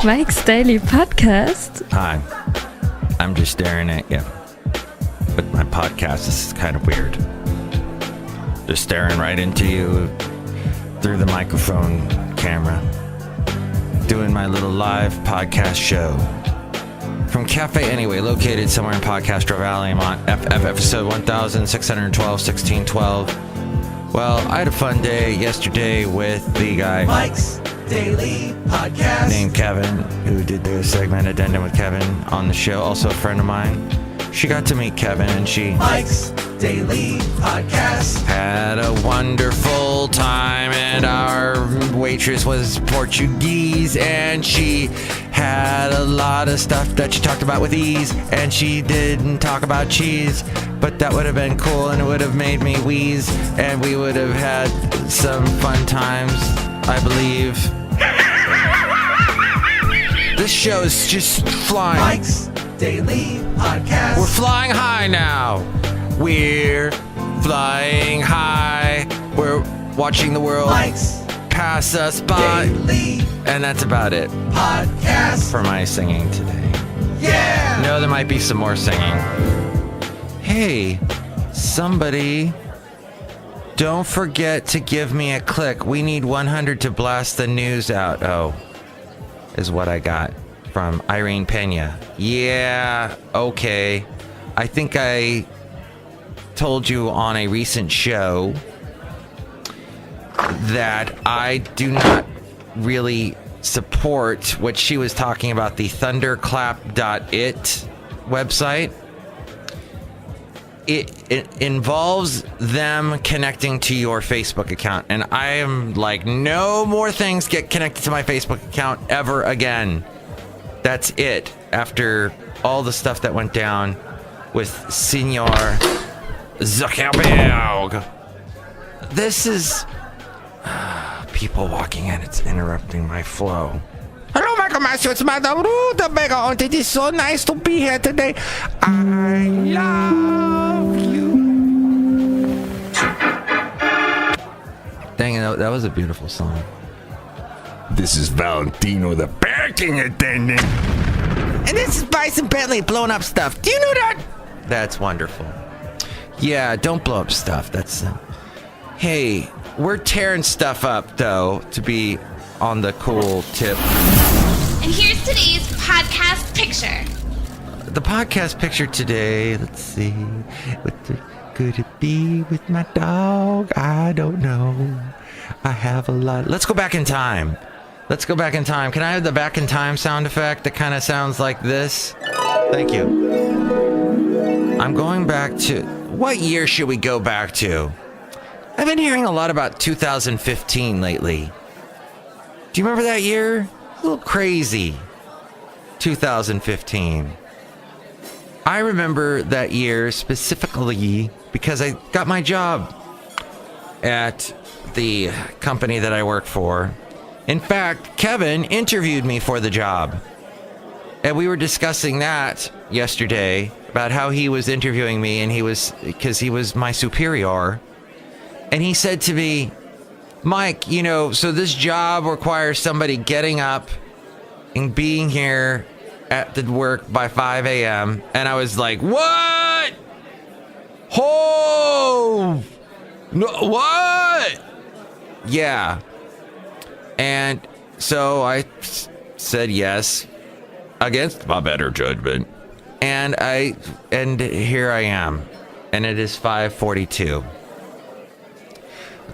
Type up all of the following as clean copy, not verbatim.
Mike's Daily Podcast. Hi, I'm just staring at you. But my podcast, this is kind of weird. Just staring right into you through the microphone camera. Doing my little live podcast show. From Café Anyway, located somewhere in Podcastro Valley, episode 1612, 1612. Well, I had a fun day yesterday with the guy Mike's Daily Podcast named Kevin, who did the segment Addendum with Kevin on the show. Also a friend of mine. She got to meet Kevin and she Mike's Daily Podcast had a wonderful time, and our waitress was Portuguese, and she had a lot of stuff that she talked about with ease, and she didn't talk about cheese, but that would have been cool, and it would have made me wheeze, and we would have had some fun times, I believe. This show is just flying. Mike's Daily Podcast. We're flying high now. We're flying high. We're watching the world Mike's pass us by. Daily And that's about it Podcast for my singing today. Yeah! No, there might be some more singing. Hey, somebody, don't forget to give me a click. We need 100 to blast the news out. Oh, is what I got from Irene Pena. Yeah, okay. I think I told you on a recent show that I do not really support what she was talking about, the thunderclap.it website. It involves them connecting to your Facebook account, and I am like, no more things get connected to my Facebook account ever again. That's it. After all the stuff that went down with Senor Zuckerberg. This is people walking in. It's interrupting my flow. Hello, Michael Master. It's Madame Rootabega, and it is so nice to be here today. I love you. Dang it, that was a beautiful song. This is Valentino, the parking attendant. And this is Bison Bentley blowing up stuff. Do you know that? That's wonderful. Yeah, don't blow up stuff. That's... Hey, we're tearing stuff up, though, to be on the cool tip. And here's today's podcast picture. The podcast picture today, let's see. Could it be with my dog? I don't know. I have a lot. Let's go back in time. Let's go back in time. Can I have the back in time sound effect that kind of sounds like this? Thank you. I'm going back to... What year should we go back to? I've been hearing a lot about 2015 lately. Do you remember that year? A little crazy. 2015. I remember that year specifically because I got my job at the company that I work for. In fact, Kevin interviewed me for the job. And we were discussing that yesterday about how he was interviewing me, and because he was my superior. And he said to me, Mike, so this job requires somebody getting up and being here at the work by 5 a.m. And I was like, what? Oh, no, what? Yeah. And so I said yes against my better judgment. And here I am. And it is 5:42.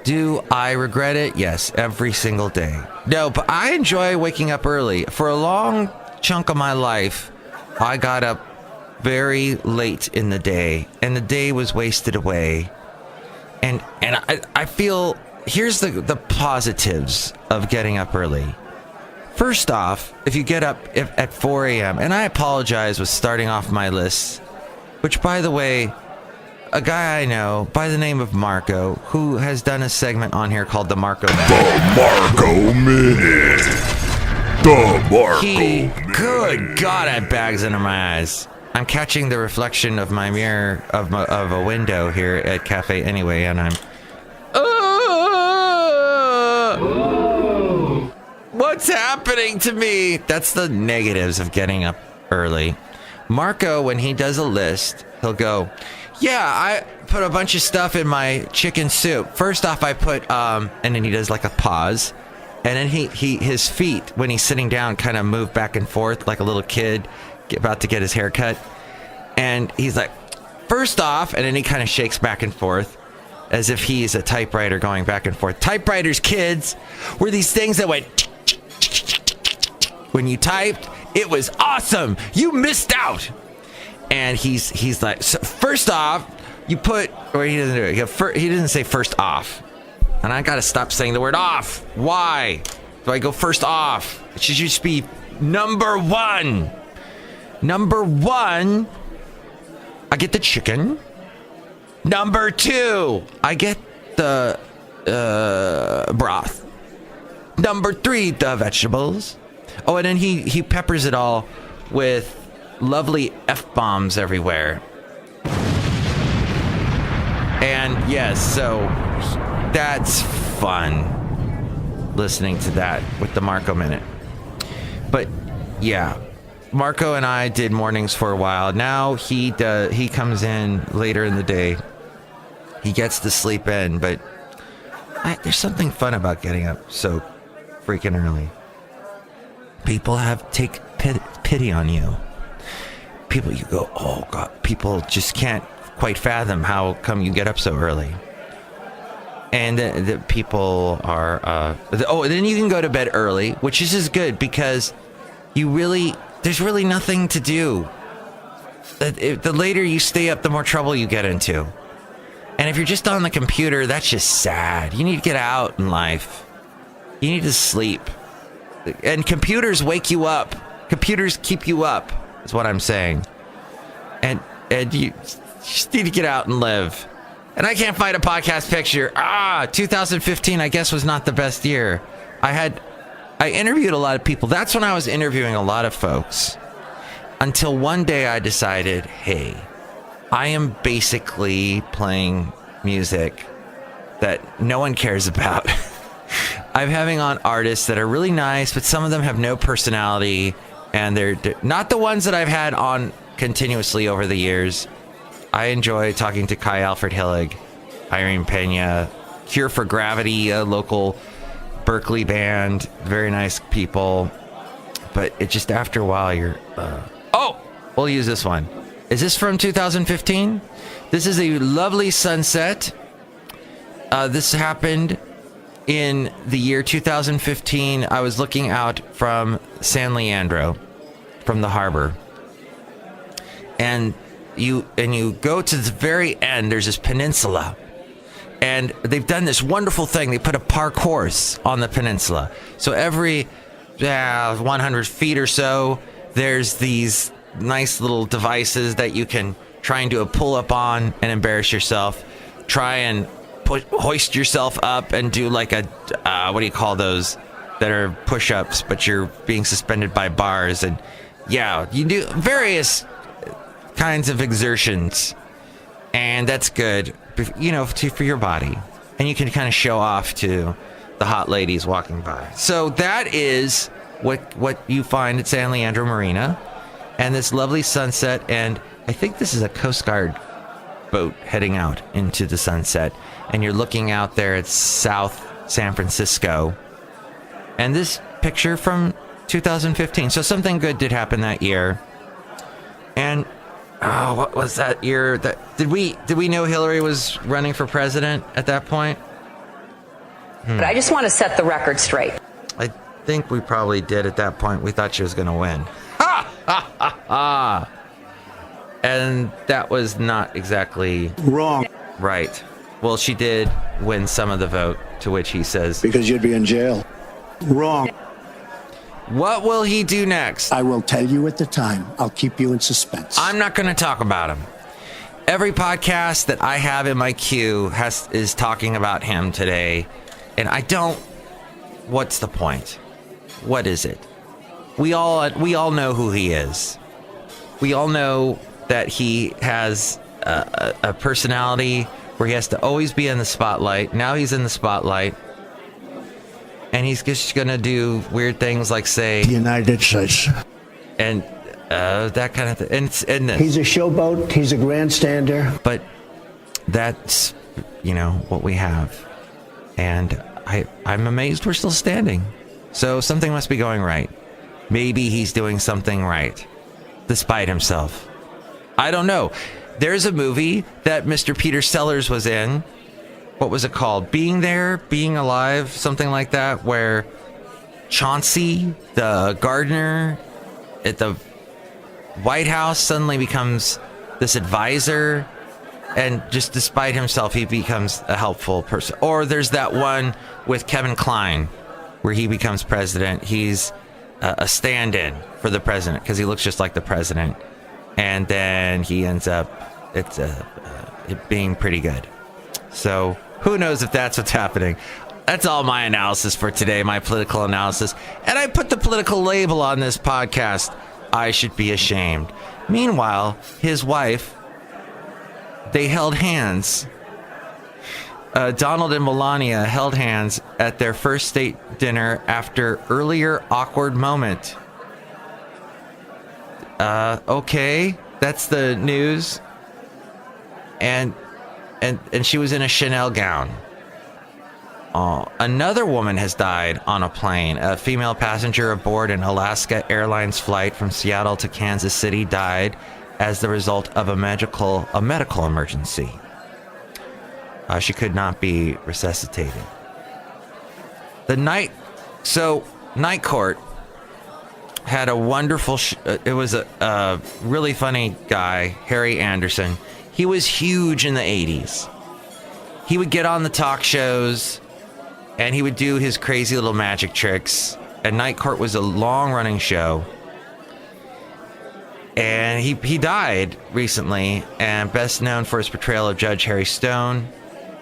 Do I regret it? Yes, every single day. No, but I enjoy waking up early. For a long chunk of my life, I got up very late in the day, and the day was wasted away. And I feel, here's the positives of getting up early. First off, if you get up at 4 a.m., and I apologize with starting off my list, which, by the way, a guy I know by the name of Marco, who has done a segment on here called the Marco Minute. The Marco Minute. The Marco Minute. Good God, I have bags under my eyes. I'm catching the reflection of my mirror of a window here at Café Anyway, and I'm... What What's happening to me? That's the negatives of getting up early. Marco, when he does a list, he'll go, yeah, I put a bunch of stuff in my chicken soup. First off, I put, and then he does like a pause. And then his feet, when he's sitting down, kind of move back and forth like a little kid about to get his hair cut. And he's like, first off, and then he kind of shakes back and forth as if he's a typewriter going back and forth. Typewriters, kids, were these things that went when you typed. It was awesome. You missed out. And he's like, so first off, you put, or he doesn't do it. He doesn't say first off. And I got to stop saying the word off. Why do I go first off? It should just be number one. Number one, I get the chicken. Number two, I get the broth. Number three, the vegetables. Oh, and then he peppers it all with lovely F-bombs everywhere. And yes, so that's fun listening to that with the Marco Minute. But yeah, Marco and I did mornings for a while. Now he comes in later in the day. He gets to sleep in, but there's something fun about getting up so freaking early. People take pity on you. People, you go, oh God, people just can't quite fathom how come you get up so early. And the people are, then you can go to bed early, which is just good because there's really nothing to do. The later you stay up, the more trouble you get into. And if you're just on the computer, that's just sad. You need to get out in life. You need to sleep. And computers wake you up. Computers keep you up, is what I'm saying. And you just need to get out and live. And I can't find a podcast picture. 2015, I guess, was not the best year. I interviewed a lot of people. That's when I was interviewing a lot of folks. Until one day I decided, hey, I am basically playing music that no one cares about. I'm having on artists that are really nice, but some of them have no personality. And they're not the ones that I've had on continuously over the years. I enjoy talking to Kai Alfred Hillig, Irene Pena, Cure for Gravity, a local Berkeley band, very nice people. But it just after a while you're we'll use this one. Is this from 2015? This is a lovely sunset. This happened in the year 2015. I was looking out from San Leandro, from the harbor. And you go to the very end, there's this peninsula. And they've done this wonderful thing. They put a park horse on the peninsula. So every 100 feet or so, there's these nice little devices that you can try and do a pull-up on and embarrass yourself. Try and hoist yourself up and do like a, what do you call those that are push-ups, but you're being suspended by bars. And yeah, you do various kinds of exertions. And that's good, for your body. And you can kind of show off to the hot ladies walking by. So that is what you find at San Leandro Marina. And this lovely sunset. And I think this is a Coast Guard boat heading out into the sunset. And you're looking out there at South San Francisco. And this picture from 2015. So something good did happen that year. And what was that year? Did we know Hillary was running for president at that point? But I just want to set the record straight. I think we probably did at that point. We thought she was going to win. Ha! Ha! Ha! Ha! And that was not exactly wrong. Right. Well, she did win some of the vote, to which he says, because you'd be in jail. Wrong. What will he do next? I will tell you at the time. I'll keep you in suspense. I'm not going to talk about him. Every podcast that I have in my queue is talking about him today. And I don't. What's the point? What is it? We all know who he is. We all know that he has a personality where he has to always be in the spotlight. Now he's in the spotlight. and he's just gonna do weird things like say The United States. and that kind of thing. And He's a showboat. He's a grandstander. but that's what we have, and I'm amazed we're still standing. So something must be going right. Maybe he's doing something right, despite himself. I don't know. There's a movie that Mr. Peter Sellers was in. What was it called? Being There, Being Alive, something like that, where Chauncey, the gardener at the White House, suddenly becomes this advisor, and just despite himself, he becomes a helpful person. Or there's that one with Kevin Kline, where he becomes president. He's a stand-in for the president because he looks just like the president, and then he ends up it being pretty good. So who knows if that's what's happening. That's all my analysis for today, my political analysis. And I put the political label on this podcast. I should be ashamed. Meanwhile, his wife, they held hands. Donald and Melania held hands at their first state dinner after earlier awkward moment. Okay, that's the news. And she was in a Chanel gown. Another woman has died on a plane. A female passenger aboard an Alaska Airlines flight from Seattle to Kansas City died as the result of a medical emergency. She could not be resuscitated. Night Court had a wonderful. It was a really funny guy, Harry Anderson. He was huge in the 80s. He would get on the talk shows, and he would do his crazy little magic tricks. And Night Court was a long-running show. And he died recently, and best known for his portrayal of Judge Harry Stone.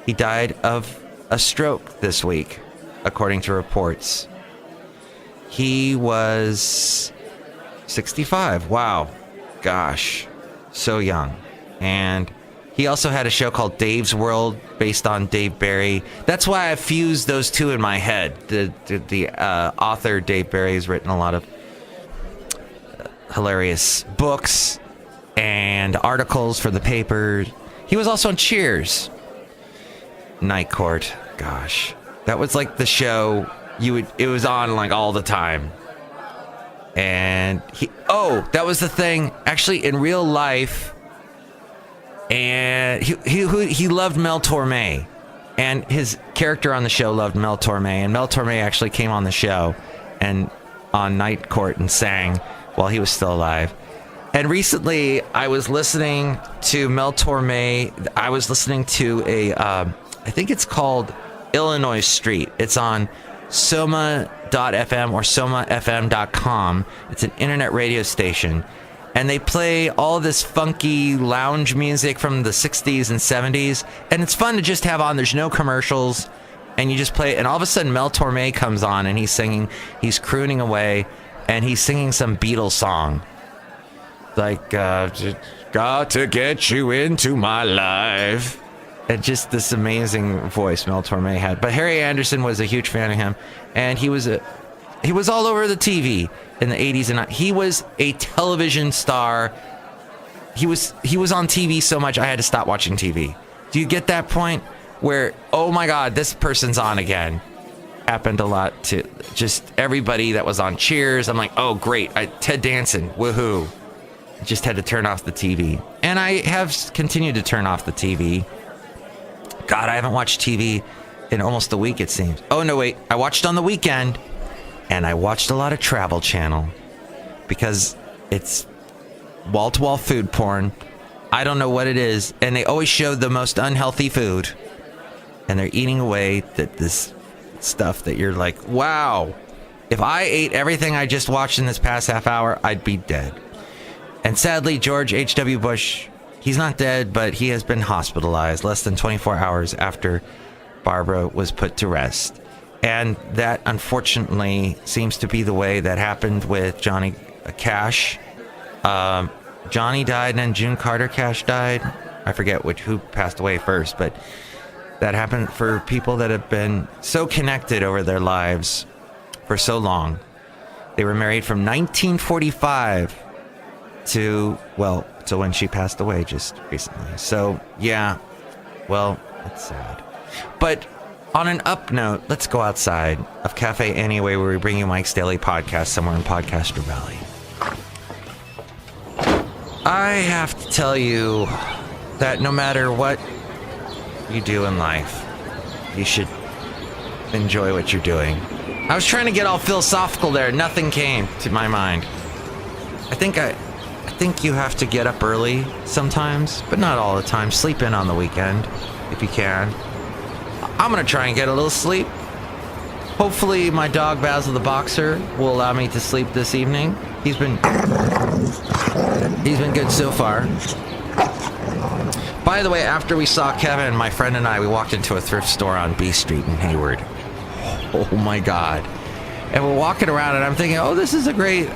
He died of a stroke this week, according to reports. He was 65. Wow. Gosh. So young. And he also had a show called Dave's World, based on Dave Barry. That's why I fused those two in my head. The author, Dave Barry, has written a lot of hilarious books and articles for the paper. He was also on Cheers. Night Court. Gosh. That was like the show it was on like all the time. And that was the thing. Actually, in real life, and he loved Mel Torme, and his character on the show loved Mel Torme, and Mel Torme actually came on the show and on Night Court and sang while he was still alive. And recently, I was listening to Mel Torme. I was listening to I think it's called Illinois Street. It's on Soma.fm or SomaFM.com. It's an internet radio station. And they play all this funky lounge music from the 60s and 70s. And it's fun to just have on. There's no commercials. And you just play it. And all of a sudden, Mel Torme comes on and he's singing. He's crooning away. And he's singing some Beatles song. Like, got to get you into my life. And just this amazing voice Mel Torme had. But Harry Anderson was a huge fan of him. And he was all over the TV in the 80s, and he was a television star. He was on TV so much I had to stop watching TV. Do you get that point where, oh my God, this person's on again? Happened a lot to just everybody that was on Cheers. I'm like, oh great, Ted Danson, woohoo. Just had to turn off the TV. And I have continued to turn off the TV. God, I haven't watched TV in almost a week, it seems. Oh no, wait, I watched on the weekend. And I watched a lot of Travel Channel because it's wall-to-wall food porn. I don't know what it is. And they always show the most unhealthy food. And they're eating away this stuff that you're like, wow. If I ate everything I just watched in this past half hour, I'd be dead. And sadly, George H.W. Bush, he's not dead, but he has been hospitalized less than 24 hours after Barbara was put to rest. And that, unfortunately, seems to be the way that happened with Johnny Cash. Johnny died, and then June Carter Cash died. I forget who passed away first, but that happen for people that have been so connected over their lives for so long. They were married from 1945 to when she passed away just recently. So, yeah, well, that's sad. But on an up note, let's go outside of Café Anyway, where we bring you Mike's Daily Podcast somewhere in Podcaster Valley. I have to tell you that no matter what you do in life, you should enjoy what you're doing. I was trying to get all philosophical there. Nothing came to my mind. I think you have to get up early sometimes, but not all the time. Sleep in on the weekend if you can. I'm going to try and get a little sleep. Hopefully my dog Basil the Boxer will allow me to sleep this evening. He's been good so far. By the way, after we saw Kevin, my friend and I, we walked into a thrift store on B Street in Hayward. Oh my God. And we're walking around and I'm thinking, oh, this is a great,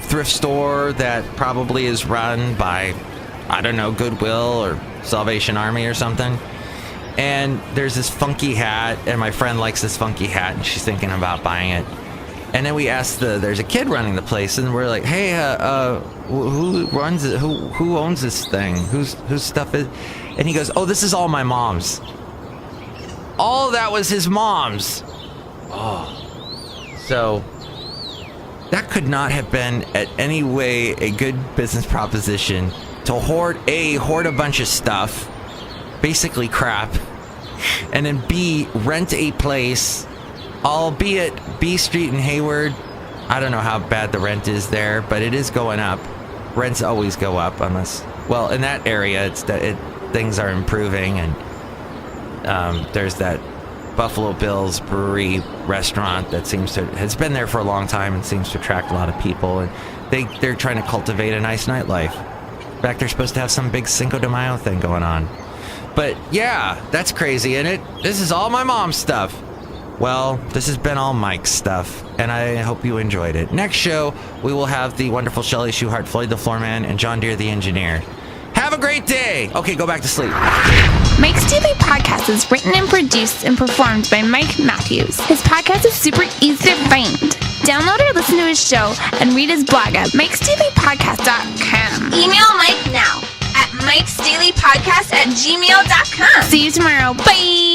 thrift store that probably is run by, I don't know, Goodwill or Salvation Army or something. And there's this funky hat, and my friend likes this funky hat, and she's thinking about buying it. And then we asked there's a kid running the place, and we're like, hey, who runs it? Who owns this thing? Whose stuff is? And he goes, oh, this is all my mom's. All that was his mom's. Oh. So that could not have been at any way a good business proposition to hoard a bunch of stuff, basically crap, and then B, rent a place, albeit B Street in Hayward. I don't know how bad the rent is there, but it is going up. Rents always go up unless, well, in that area, things are improving, and there's that Buffalo Bill's Brewery restaurant that has been there for a long time and seems to attract a lot of people, and they're trying to cultivate a nice nightlife. In fact, they're supposed to have some big Cinco de Mayo thing going on. But yeah, that's crazy, and this is all my mom's stuff. Well, this has been all Mike's stuff, and I hope you enjoyed it. Next show, we will have the wonderful Chely Shoehart, Floyd the Floorman, and John Deere the engineer. Have a great day! Okay, go back to sleep. Mike's Daily Podcast is written and produced and performed by Mike Matthews. His podcast is super easy to find. Download or listen to his show and read his blog at mikesdailypodcast.com. Email Mike now at mikesdailypodcast@gmail.com. See you tomorrow. Bye!